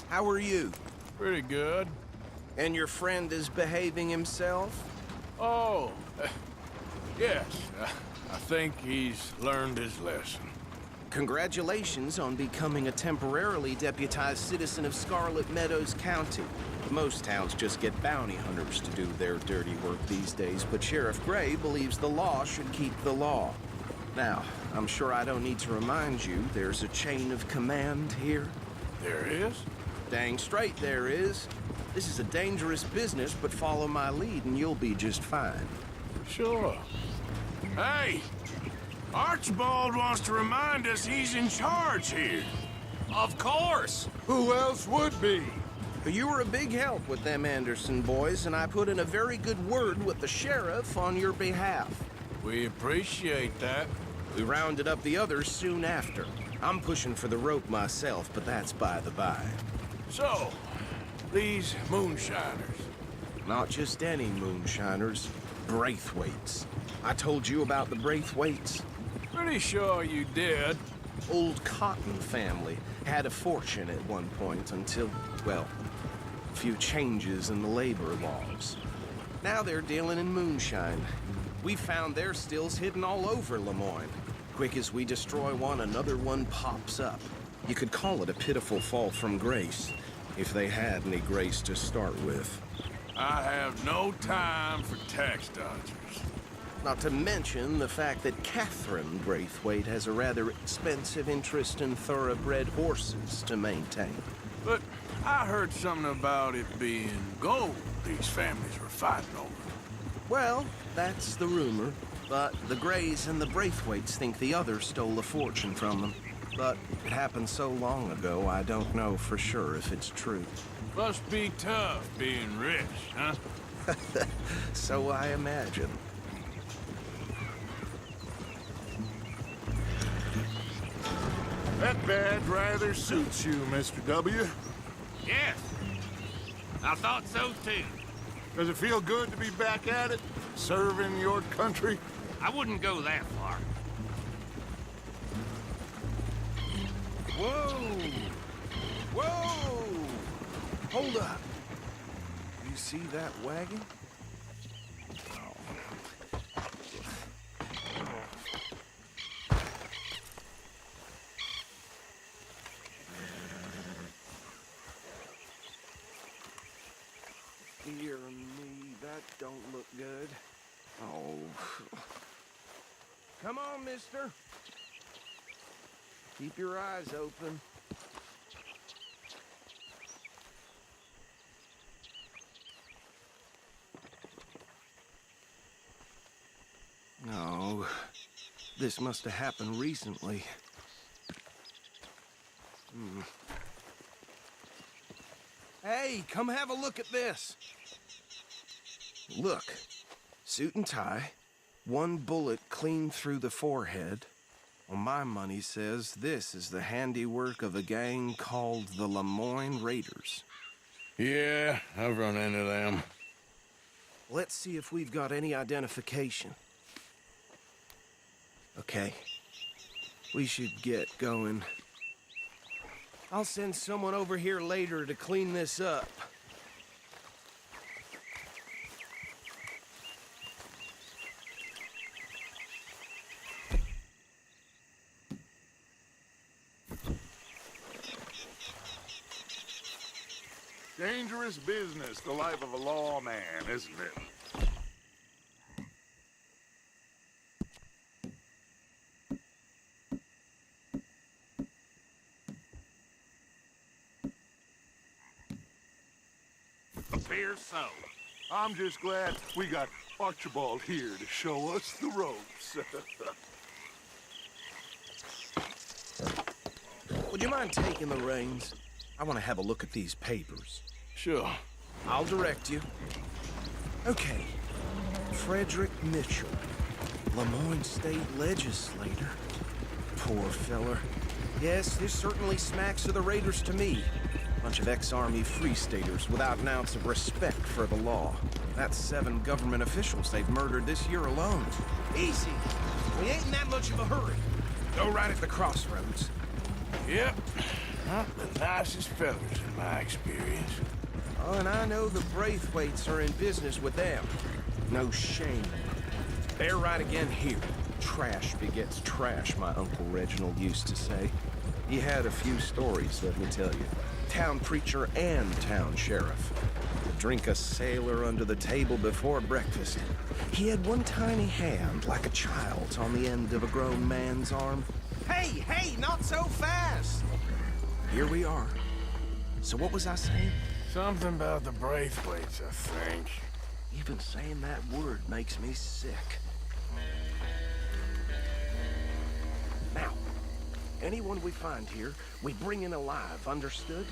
How are you? Pretty good. And your friend is behaving himself? Oh, yes. I think he's learned his lesson. Congratulations on becoming a temporarily deputized citizen of Scarlet Meadows County. Most towns just get bounty hunters to do their dirty work these days, but Sheriff Gray believes the law should keep the law. Now, I'm sure I don't need to remind you there's a chain of command here. There is? Dang straight there is. This is a dangerous business, but follow my lead and you'll be just fine. Sure. Hey! Archibald wants to remind us he's in charge here. Of course! Who else would be? You were a big help with them Anderson boys, and I put in a very good word with the sheriff on your behalf. We appreciate that. We rounded up the others soon after. I'm pushing for the rope myself, but that's by the by. So, these moonshiners. Not just any moonshiners, Braithwaites. I told you about the Braithwaites. Pretty sure you did. Old Cotton family had a fortune at one point until, well, a few changes in the labor laws. Now they're dealing in moonshine. We found their stills hidden all over Lemoyne. Quick as we destroy one, another one pops up. You could call it a pitiful fall from grace, if they had any grace to start with. I have no time for tax dodgers. Not to mention the fact that Catherine Braithwaite has a rather expensive interest in thoroughbred horses to maintain. But I heard something about it being gold these families were fighting over. Well, that's the rumor. But the Grays and the Braithwaites think the others stole a fortune from them. But it happened so long ago, I don't know for sure if it's true. Must be tough being rich, huh? So I imagine. That badge rather suits you, Mr. W. Yes. I thought so too. Does it feel good to be back at it, serving your country? I wouldn't go that far. Whoa! Whoa! Hold up. You see that wagon? Dear me, that don't look good. Oh. Come on, mister. Keep your eyes open. No. This must have happened recently. Hey, come have a look at this. Look. Suit and tie. One bullet clean through the forehead. Well, my money says this is the handiwork of a gang called the Lemoyne Raiders. Yeah, I've run into them. Let's see if we've got any identification. Okay. We should get going. I'll send someone over here later to clean this up. Dangerous business, the life of a lawman, isn't it? Appears so. I'm just glad we got Archibald here to show us the ropes. Would you mind taking the reins? I want to have a look at these papers. Sure. I'll direct you. Okay. Frederick Mitchell, Lemoyne State Legislator. Poor feller. Yes, this certainly smacks of the Raiders to me. Bunch of ex-Army Free Staters without an ounce of respect for the law. That's 7 government officials they've murdered this year alone. Easy. We ain't in that much of a hurry. Go right at the crossroads. Yep. Not the nicest fellas in my experience. Oh, and I know the Braithwaites are in business with them. No shame. They're right again here. Trash begets trash, my Uncle Reginald used to say. He had a few stories, let me tell you. Town preacher and town sheriff. Drink a sailor under the table before breakfast. He had one tiny hand, like a child's, on the end of a grown man's arm. Hey, hey, not so fast! Here we are. So what was I saying? Something about the Braithwaites, I think. Even saying that word makes me sick. Now, anyone we find here, we bring in alive, understood?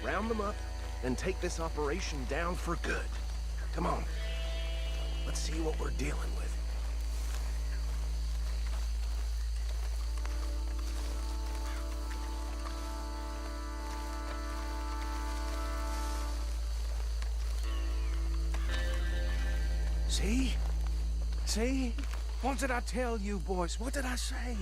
Round them up, then take this operation down for good. Come on. Let's see what we're dealing with. See? See? What did I tell you, boys? What did I say?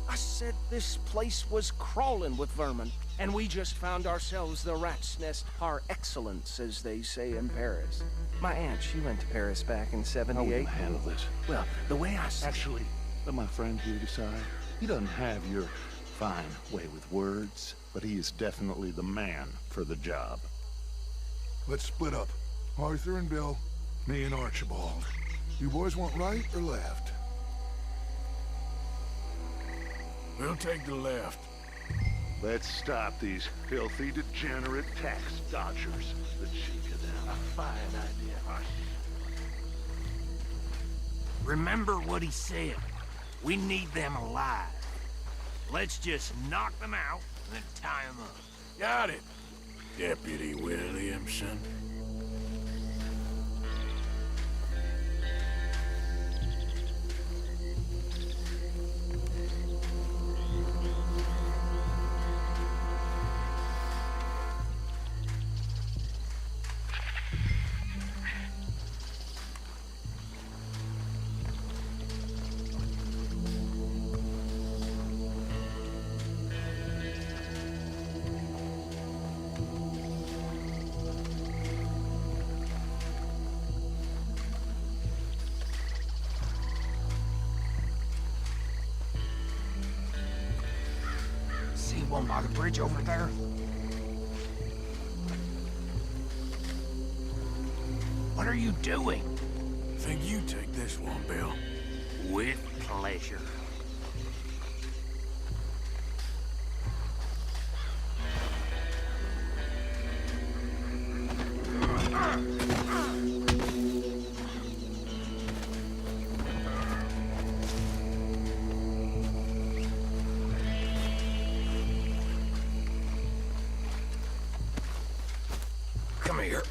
I said this place was crawling with vermin, and we just found ourselves the rat's nest par excellence, as they say in Paris. My aunt, she went to Paris back in '78. How will you handle this? Well, the way I see Actually, let my friend here decide. He doesn't have your fine way with words, but he is definitely the man for the job. Let's split up. Arthur and Bill, me and Archibald. You boys want right or left? We'll take the left. Let's stop these filthy, degenerate tax dodgers. The cheek of them. A fine idea, Archie. Remember what he said. We need them alive. Let's just knock them out and then tie them up. Got it, Deputy Williamson. See one by the bridge over there? What are you doing? Think you take this one, Bill. With pleasure. Come here.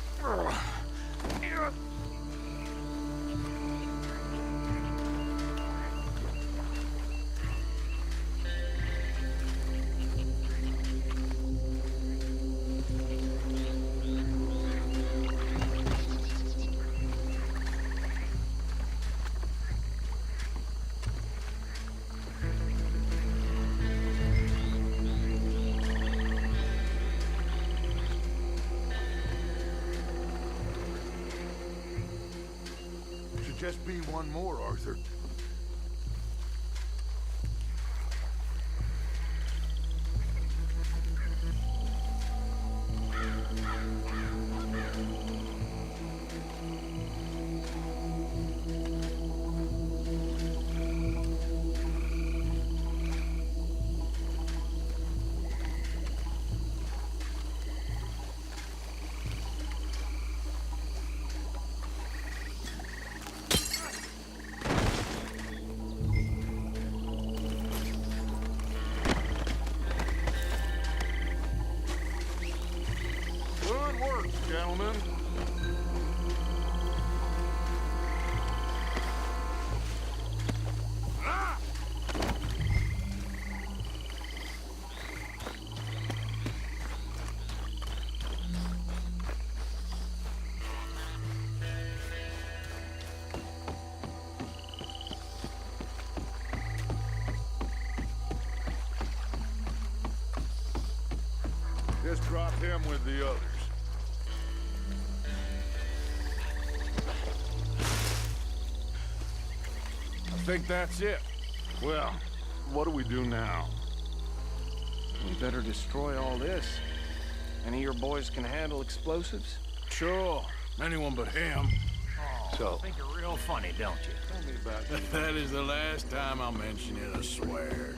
Should just be one more, Arthur. Good work, gentlemen. Just drop him with the others. I think that's it. Well, what do we do now? We better destroy all this. Any of your boys can handle explosives? Sure. Anyone but him. Oh, So- you think you're real funny, don't you? Tell me about you. That is the last time I'll mention it, I swear.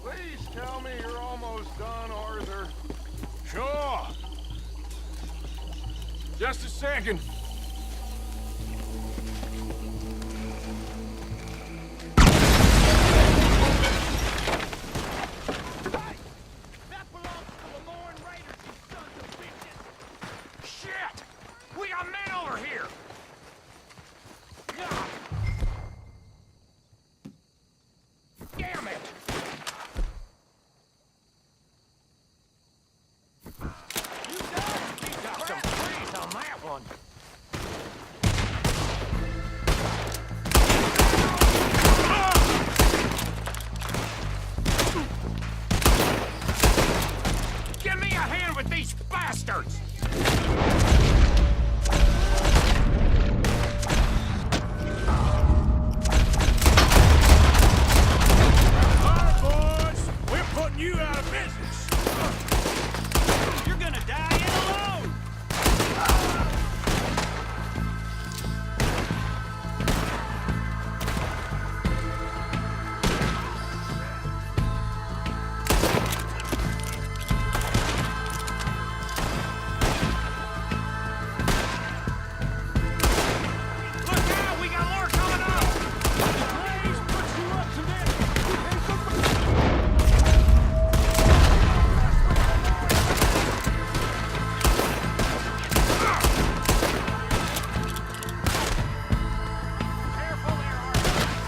Please tell me you're almost done, Arthur. Sure. Just a second. That belongs to the Lauren Raiders, you sons of bitches! Shit! We got men over here! Ah! Damn it! You got some freeze on that one. Give me a hand with these bastards! All right, boys. We're putting you out of business. You're gonna die in alone! Look out! We got more coming up! Please put you up to this! Careful there, Arthur!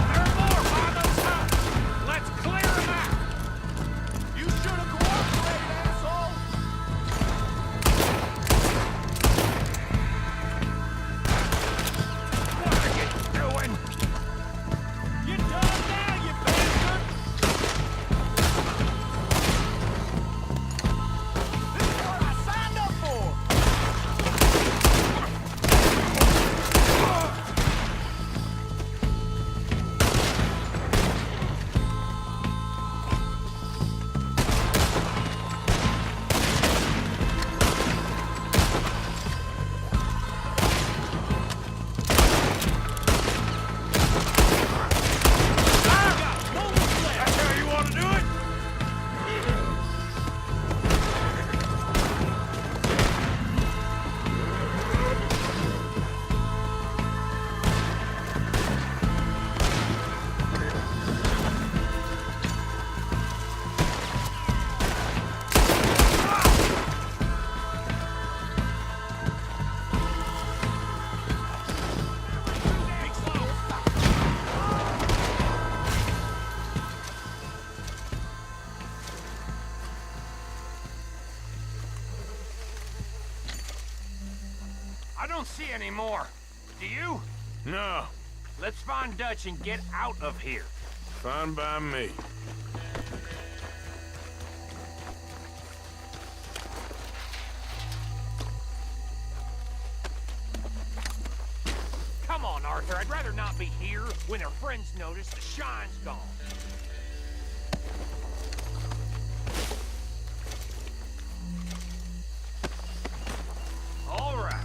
There are more by those huts! Let's clear them out! You should have cooperated, asshole! What are you doing? You done now, you bastard! This is what I signed up for! That's how you want to do it? Take slow! I don't see any more. Do you? No. Let's find Dutch and get out of here. Fine by me. Come on, Arthur. I'd rather not be here when their friends notice the shine's gone. All right.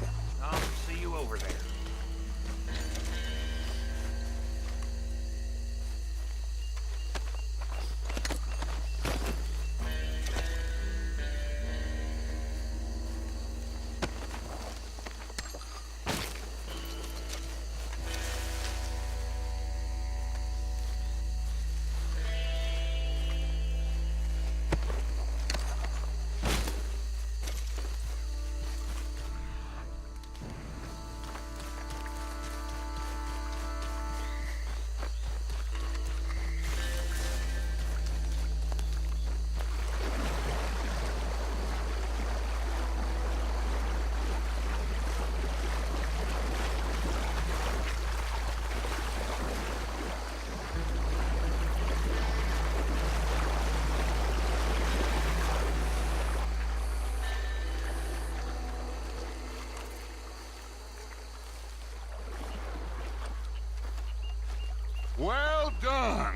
Well done.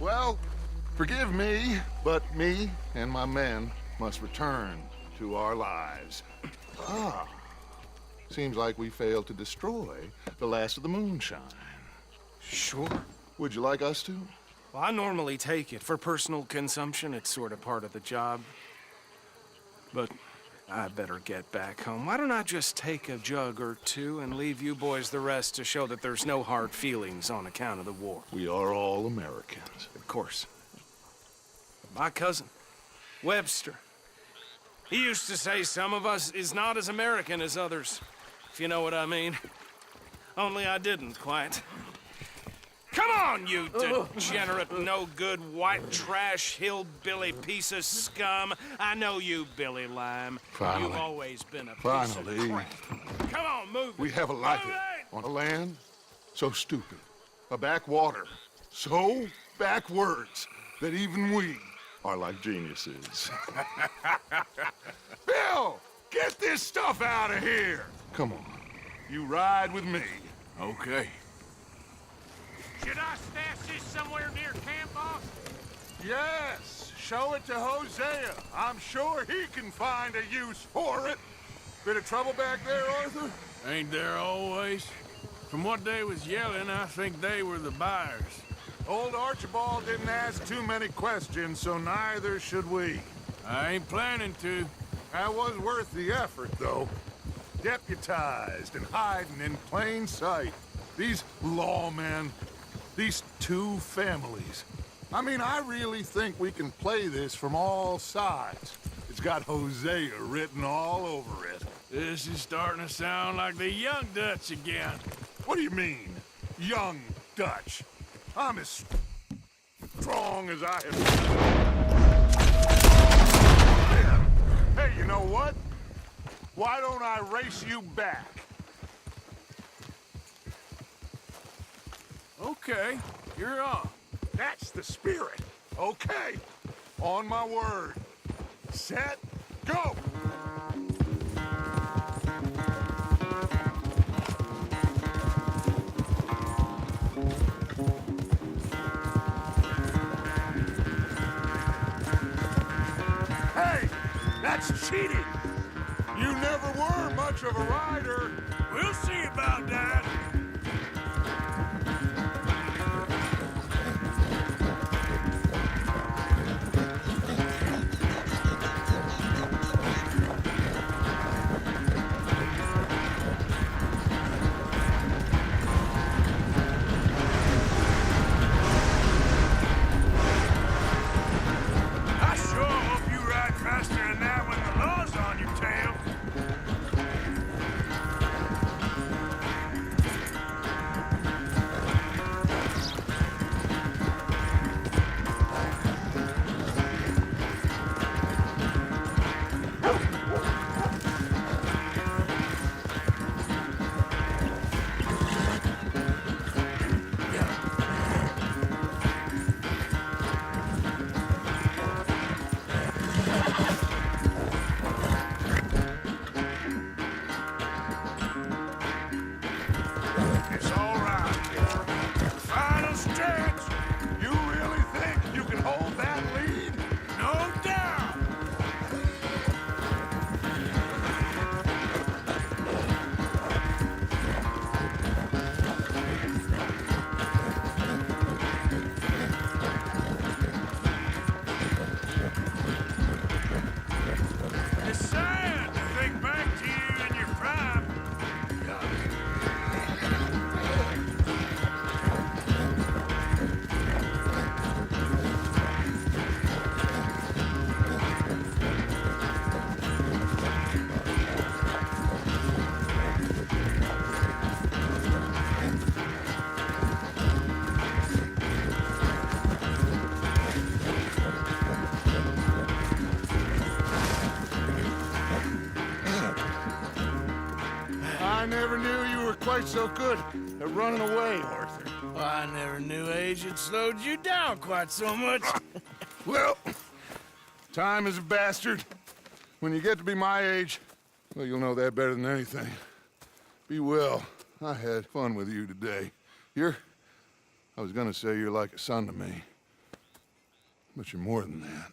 Well, forgive me, but me and my men must return to our lives. Seems like we failed to destroy the last of the moonshine. Sure. Would you like us to? Well, I normally take it. For personal consumption, it's sort of part of the job. But I better get back home. Why don't I just take a jug or two and leave you boys the rest to show that there's no hard feelings on account of the war? We are all Americans. Of course. My cousin, Webster, he used to say some of us is not as American as others, if you know what I mean. Only I didn't quite. Come on, you degenerate, no-good, white trash, hillbilly piece of scum. I know you, Billy Lime. Finally. You've always been a piece Finally. of crap. Come on, move it. We have a life Move it! on a land so stupid, a backwater so backwards that even we are like geniuses. Bill, get this stuff out of here! Come on, you ride with me. Okay. Should I stash this somewhere near camp, boss? Yes, show it to Hosea. I'm sure he can find a use for it. Bit of trouble back there, Arthur? Ain't there always? From what they was yelling, I think they were the buyers. Old Archibald didn't ask too many questions, so neither should we. I ain't planning to. That was worth the effort, though. Deputized and hiding in plain sight. These lawmen, these two families. I mean, I really think we can play this from all sides. It's got Hosea written all over it. This is starting to sound like the Young Dutch again. What do you mean, young Dutch? I'm as strong as I have. Hey, you know what? Why don't I race you back? Okay, you're on. That's the spirit. Okay, on my word. Set, go! Hey, that's cheating. You never were much of a rider. We'll see about that. I sure hope you ride faster than that when the law's on your tail. It's all right. Final stretch. You really think you can hold that lead? No doubt. It's sad to think back to you in your prime. I never knew you were quite so good at running away, Arthur. I never knew age had slowed you down quite so much. Well, time is a bastard. When you get to be my age, well, you'll know that better than anything. Be well. I had fun with you today. I was gonna say you're like a son to me. But you're more than that.